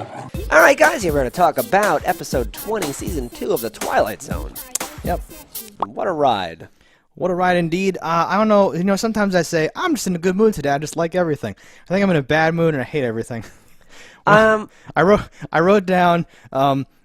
All right, guys, here we're going to talk about episode 20, season 2 of the Twilight Zone. Yep. What a ride. What a ride indeed. I don't know, sometimes I say, I'm just in a good mood today. I just like everything. I think I'm in a bad mood and I hate everything. I wrote down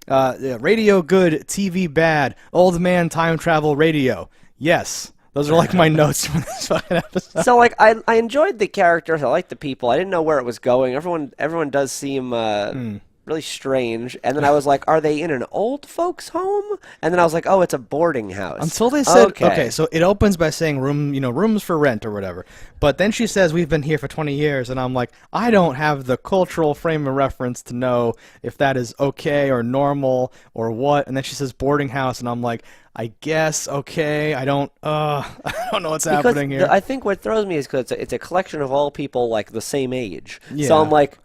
radio good, TV bad, old man time travel radio. Yes. Those are like my notes from this fucking episode. So, like, I enjoyed the characters. I liked the people. I didn't know where it was going. Everyone does seem really strange. And then I was like, are they in an old folks' home? And then I was like, oh, it's a boarding house. Until they said, okay, so it opens by saying rooms for rent or whatever. But then she says, we've been here for 20 years. And I'm like, I don't have the cultural frame of reference to know if that is okay or normal or what. And then she says boarding house. And I'm like, I guess, okay, I don't know what's happening here. I think what throws me is because it's a collection of all people, like, the same age. Yeah. So I'm like,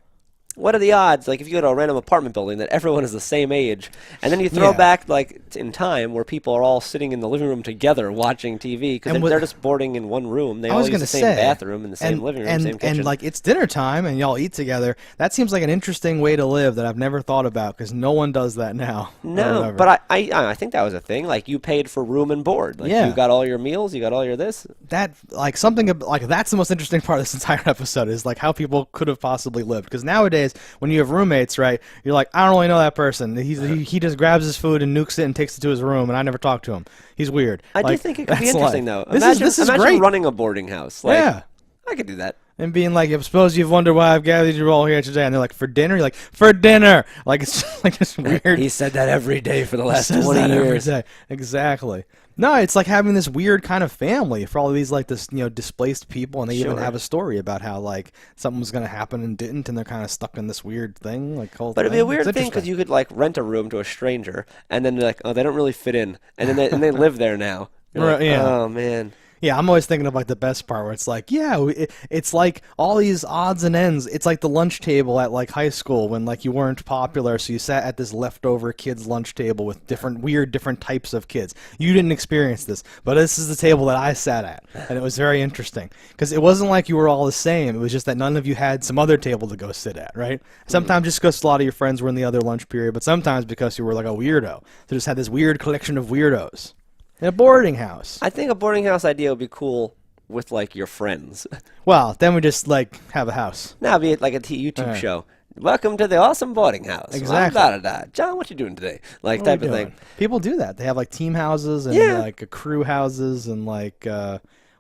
what are the odds, like, if you go to a random apartment building, that everyone is the same age, and then you throw back, like, in time, where people are all sitting in the living room together watching TV, because they're just boarding in one room. They all use the same bathroom and the same living room, same kitchen. And, like, it's dinner time, and y'all eat together. That seems like an interesting way to live that I've never thought about, because no one does that now. No, but I think that was a thing. Like, you paid for room and board. Like, you got all your meals, you got all your this. That, like, something, like, that's the most interesting part of this entire episode, is, like, how people could have possibly lived. Because nowadays, when you have roommates, right, you're like, I don't really know that person. He just grabs his food and nukes it and takes it to his room, and I never talk to him. He's weird. I do think it could be interesting, though. This is imagine great. running a boarding house. Like, yeah. I could do that. And being like, I suppose you've wondered why I've gathered you all here today. And they're like, for dinner? You're like, for dinner! Like, it's just like this weird... He said that every day for the last 20 years. Exactly. No, it's like having this weird kind of family for all of these, like, this, displaced people, and they even have a story about how, like, something was going to happen and didn't, and they're kind of stuck in this weird thing, like, whole But thing. it'd be a weird thing, because you could, like, rent a room to a stranger, and then they're like, oh, they don't really fit in, and then they live there now. Like, oh, man. Yeah, I'm always thinking of, like, the best part where it's like, it's like all these odds and ends. It's like the lunch table at, like, high school when, like, you weren't popular, so you sat at this leftover kids' lunch table with different types of kids. You didn't experience this, but this is the table that I sat at, and it was very interesting. Because it wasn't like you were all the same. It was just that none of you had some other table to go sit at, right? Sometimes just because a lot of your friends were in the other lunch period, but sometimes because you were, like, a weirdo. So just had this weird collection of weirdos. In a boarding house. I think a boarding house idea would be cool with, like, your friends. Well, then we just, like, have a house. Now be it like a YouTube show. Welcome to the awesome boarding house. Exactly. John, what you doing today? Like, type of thing. People do that. They have, like, team houses and, like, crew houses and, like,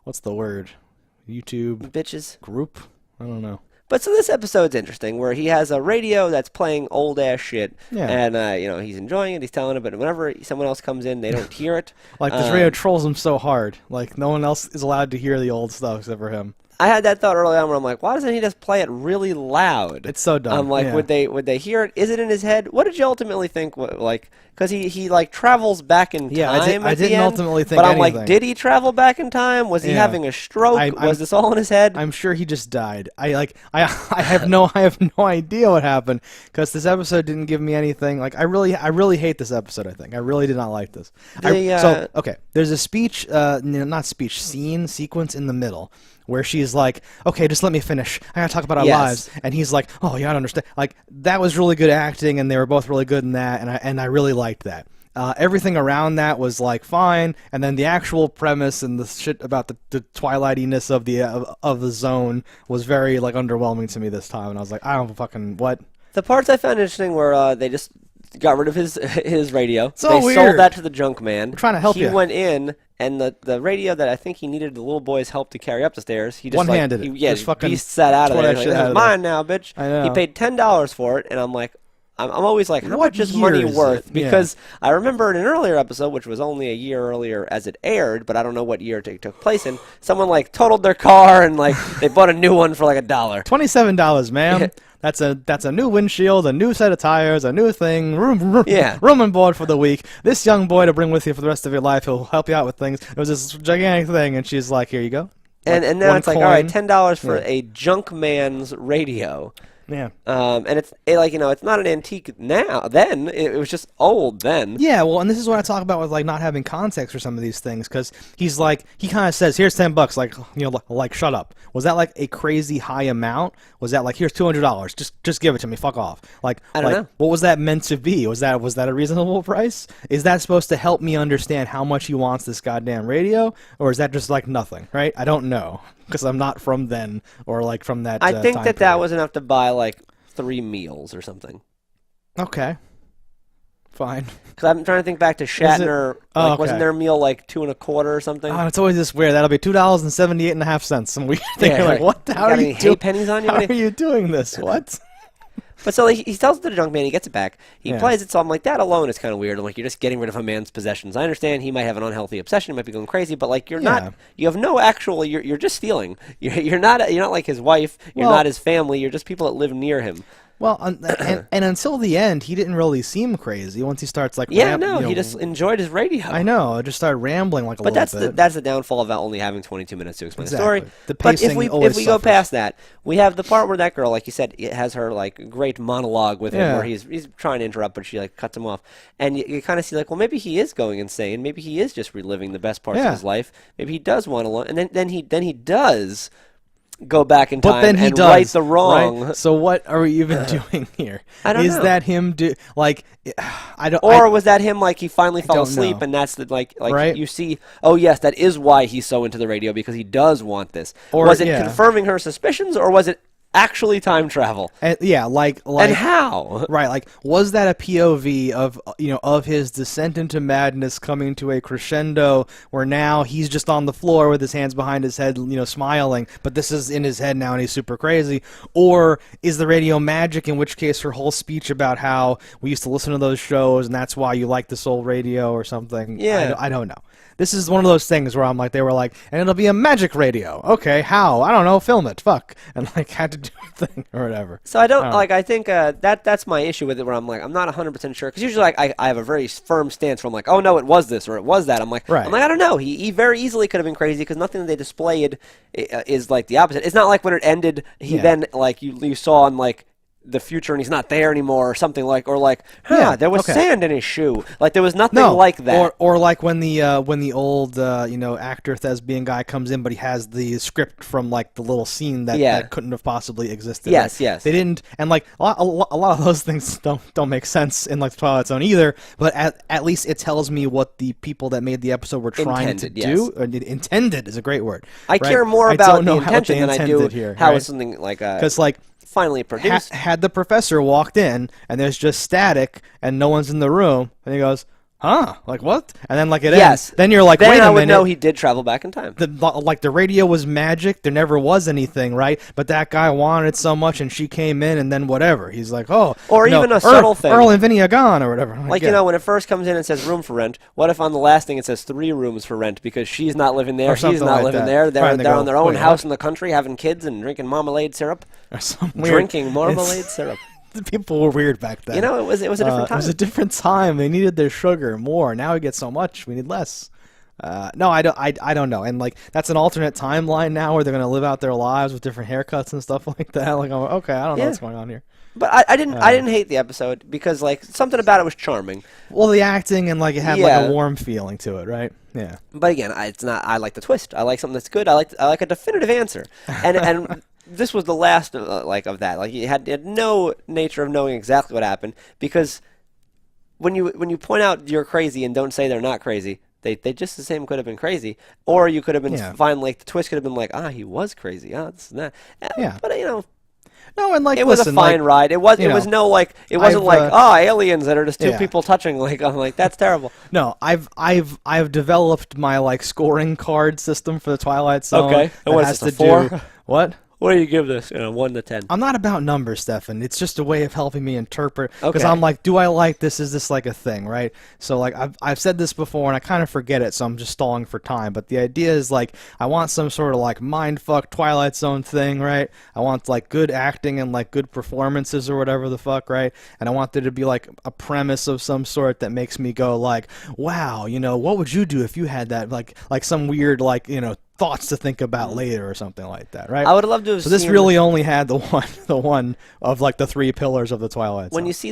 what's the word? YouTube. Bitches. Group? I don't know. But so this episode's interesting, where he has a radio that's playing old-ass shit, and, he's enjoying it, he's telling it, but whenever someone else comes in, they don't hear it. Like, this radio trolls him so hard. Like, no one else is allowed to hear the old stuff except for him. I had that thought early on where I'm like, why doesn't he just play it really loud? It's so dumb. I'm like, would they hear it? Is it in his head? What did you ultimately think? Like, because he like travels back in time. I didn't ultimately think but I'm anything. like, did he travel back in time? Was he having a stroke? Was this all in his head? I'm sure he just died. I have no idea what happened, because this episode didn't give me anything. Like, I really hate this episode. I think I really did not like this. So okay, there's a scene sequence in the middle where she's like, okay, just let me finish. I gotta talk about our lives. And he's like, oh, you gotta understand. Like, that was really good acting, and they were both really good in that, and I really liked that. Everything around that was, like, fine, and then the actual premise and the shit about the Twilightiness of the zone was very, like, underwhelming to me this time, and I was like, I don't fucking, what? The parts I found interesting were they just got rid of his radio. So they weird. sold that to the junk man. We're trying to help you. He went in, and the radio that I think he needed the little boy's help to carry up the stairs, he just one-handed it. He fucking beast that out of there. Like, this is mine now, bitch. I know. He paid $10 for it, and I'm like, I'm always like, how What much is year money is worth? it? Because I remember in an earlier episode, which was only a year earlier as it aired, but I don't know what year it took place in, someone, like, totaled their car, and, like, they bought a new one for, like, $1. $27, ma'am. That's a new windshield, a new set of tires, a new thing, room and board for the week. This young boy to bring with you for the rest of your life. He'll help you out with things. It was this gigantic thing, and she's like, here you go. And now it's like, all right, $10 for a junk man's radio. Yeah. And it's not an antique now. Then it was just old then. Yeah, well, and this is what I talk about with like not having context for some of these things, because he kind of says, "Here's $10," like shut up. Was that like a crazy high amount? Was that like, here's $200? Just give it to me. Fuck off. Like I don't know. What was that meant to be? Was that a reasonable price? Is that supposed to help me understand how much he wants this goddamn radio, or is that just like nothing? Right? I don't know, because I'm not from then or like from that. I think time that period. was enough to buy like 3 meals or something. Okay. Fine. Because I'm trying to think back to Shatner. Okay. Wasn't their meal like $2.25 or something? Oh, it's always this weird. That'll be $2.78.5. Some weird thing. You're like, what? How are you doing? Pennies on you? How are you doing this? What? But so he tells it to the junk man, he gets it back, he Yeah. plays it, so I'm like, that alone is kind of weird. I'm like, you're just getting rid of a man's possessions. I understand he might have an unhealthy obsession, he might be going crazy, but like, you're not, you have no actual, you're just stealing. You're not like his wife, you're not his family, you're just people that live near him. Well, and until the end, he didn't really seem crazy. Once he starts like, he just enjoyed his radio. I know, just started rambling like a little bit. But that's the downfall of only having 22 minutes to explain the story. The but pacing if we go past that, we have the part where that girl, like you said, it has her like great monologue with him, where he's trying to interrupt, but she like cuts him off, and you kind of see like, well, maybe he is going insane. Maybe he is just reliving the best parts of his life. Maybe he does want to learn, and then he does go back in time and right the wrong. Right? So what are we even doing here? I don't know. Is that him I don't. Or was that him like he finally fell asleep know. and that's the like right? you see, oh yes, that is why he's so into the radio, because he does want this. Or was it confirming her suspicions, or was it actually time travel? And, and how? Right, like, was that a POV of his descent into madness coming to a crescendo where now he's just on the floor with his hands behind his head, smiling, but this is in his head now and he's super crazy? Or is the radio magic, in which case her whole speech about how we used to listen to those shows and that's why you like this old radio or something? Yeah. I don't know. This is one of those things where I'm like, they were like, and it'll be a magic radio. Okay, how? I don't know. Film it. Fuck. And like had to do a thing or whatever. So I don't like. I think that's my issue with it. Where I'm like, I'm not 100% sure, because usually like I have a very firm stance where I'm like, oh no, it was this or it was that. I'm like, I don't know. He very easily could have been crazy, because nothing that they displayed is like the opposite. It's not like when it ended, he then like you saw in like the future and he's not there anymore or something, like, or like, there was sand in his shoe. Like there was nothing like that. Or like when the old actor thespian guy comes in, but he has the script from like the little scene that couldn't have possibly existed. Yes, yes. They didn't, and like a lot of those things don't make sense in like the Twilight Zone either. But at least it tells me what the people that made the episode were trying to do. Intended is a great word. I care more about the intention than I do how it's something like because like finally produced. Had the professor walked in and there's just static and no one's in the room, and he goes, huh? Like what? And then like it ends. Then you're like, then wait a minute. I would know he did travel back in time. The radio was magic. There never was anything, right? But that guy wanted it so much, and she came in, and then whatever. He's like, oh. Or even a subtle thing. Earl and Vinny are gone, or whatever. Like, when it first comes in and says room for rent, what if on the last thing it says 3 rooms for rent, because she's not living there, he's not living there. They're on their own house in the country having kids and drinking marmalade syrup. Drinking marmalade syrup. The people were weird back then. It was a different time. It was a different time. They needed their sugar more. Now we get so much. We need less. No, I don't know. And like that's an alternate timeline now where they're gonna live out their lives with different haircuts and stuff like that. Like, okay, I don't know what's going on here. But I didn't hate the episode, because like something about it was charming. Well, the acting and like it had like a warm feeling to it, right? Yeah. But again, it's not. I like the twist. I like something that's good. I like a definitive answer. And this was the last of that. Like it had no nature of knowing exactly what happened, because when you point out you're crazy and don't say they're not crazy, they just the same could have been crazy, or you could have been fine. Like the twist could have been like, he was crazy. This and that. Yeah. But no, and like it was a fine ride. It wasn't like aliens that are just two people touching. Like I'm like, that's terrible. No, I've developed my like scoring card system for the Twilight Zone. Okay, and what is this, a 4? What? What do you give this? 1 to 10. I'm not about numbers, Stefan. It's just a way of helping me interpret. Because I'm like, do I like this? Is this like a thing, right? So like I've said this before and I kind of forget it, so I'm just stalling for time. But the idea is like I want some sort of like mindfuck Twilight Zone thing, right? I want like good acting and like good performances or whatever the fuck, right? And I want there to be like a premise of some sort that makes me go like, wow, what would you do if you had that? Like some weird like thoughts to think about later or something like that, right? I would love to have So this really only had the one of like the 3 pillars of the Twilight Zone. When you see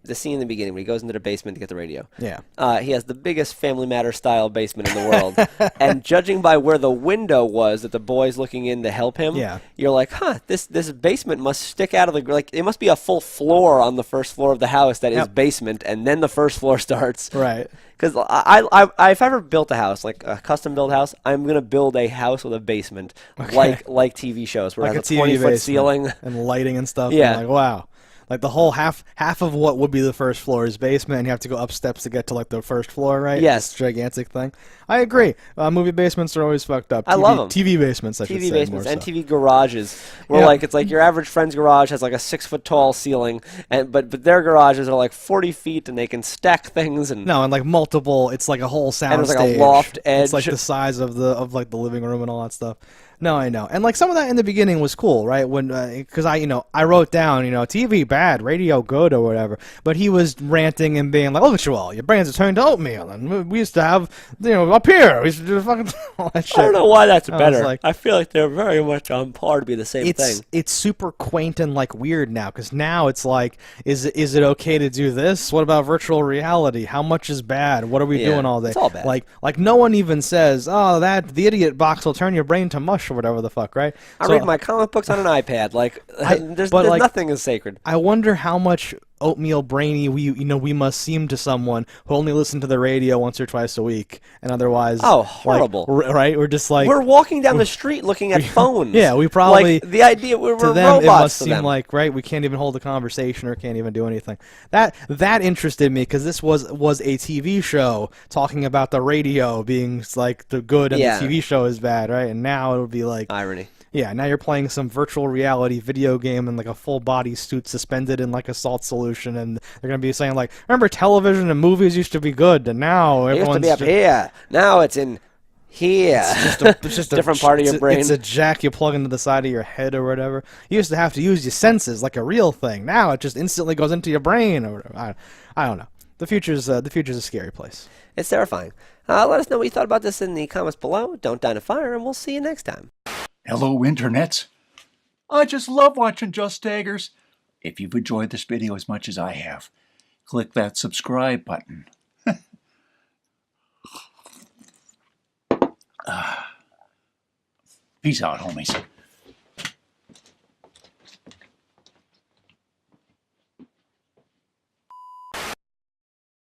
the scene in the beginning when he goes into the basement to get the radio. Yeah. He has the biggest Family Matter style basement in the world. And judging by where the window was that the boy's looking in to help him, you're like, this basement must stick out of the, like, it must be a full floor on the first floor of the house that is basement, and then the first floor starts. Right. Because if I ever built a house, like a custom build house, I'm going to build a house with a basement, like TV shows, where like it has a 20-foot ceiling. And lighting and stuff. Yeah. And like, wow. Like the whole half of what would be the first floor is basement, and you have to go up steps to get to like the first floor, right? Yes. It's a gigantic thing. I agree. Movie basements are always fucked up. I love them. TV basements, I should say. TV basements more and so. TV garages, where like it's like your average friend's garage has like a 6-foot tall ceiling, and but their garages are like 40 feet, and they can stack things and and like multiple. It's like a whole sound and there's stage. like a loft edge. It's like the size of like the living room and all that stuff. No, I know. And like some of that in the beginning was cool, right? When because I wrote down, TV bad, radio good or whatever. But he was ranting and being like, "Look at you all, your brains are turned to oatmeal." And we used to have, up here, we used to do fucking all that shit. I don't know why that's better. Like, I feel like they're very much on par to be the same thing. It's super quaint and like weird now, because now it's like, is it okay to do this? What about virtual reality? How much is bad? What are we doing all day? It's all bad. Like no one even says, "Oh, the idiot box will turn your brain to mush," or whatever the fuck, right? I read my comic books on an iPad. Like, there's nothing is sacred. I wonder how much oatmeal brainy we must seem to someone who only listen to the radio once or twice a week, and otherwise, horrible, right? We're just like, we're walking down the street looking at phones. Yeah, we probably, like the idea we're to them robots. It must to seem them. like, right, we can't even hold a conversation or can't even do anything. That interested me, because this was a TV show talking about the radio being like the good and the TV show is bad, right? And now it would be like irony. Yeah, now you're playing some virtual reality video game in like a full body suit suspended in like a salt solution, and they're gonna be saying like, remember television and movies used to be good, and now everyone's used to be up here. Now it's in here. It's just a different part of your brain. It's a jack you plug into the side of your head or whatever. You used to have to use your senses like a real thing. Now it just instantly goes into your brain or whatever. I don't know. The future's a scary place. It's terrifying. Let us know what you thought about this in the comments below. Don't die in a fire, and we'll see you next time. Hello, internets. I just love watching JustDaggers. If you've enjoyed this video as much as I have, click that subscribe button. Peace out, homies.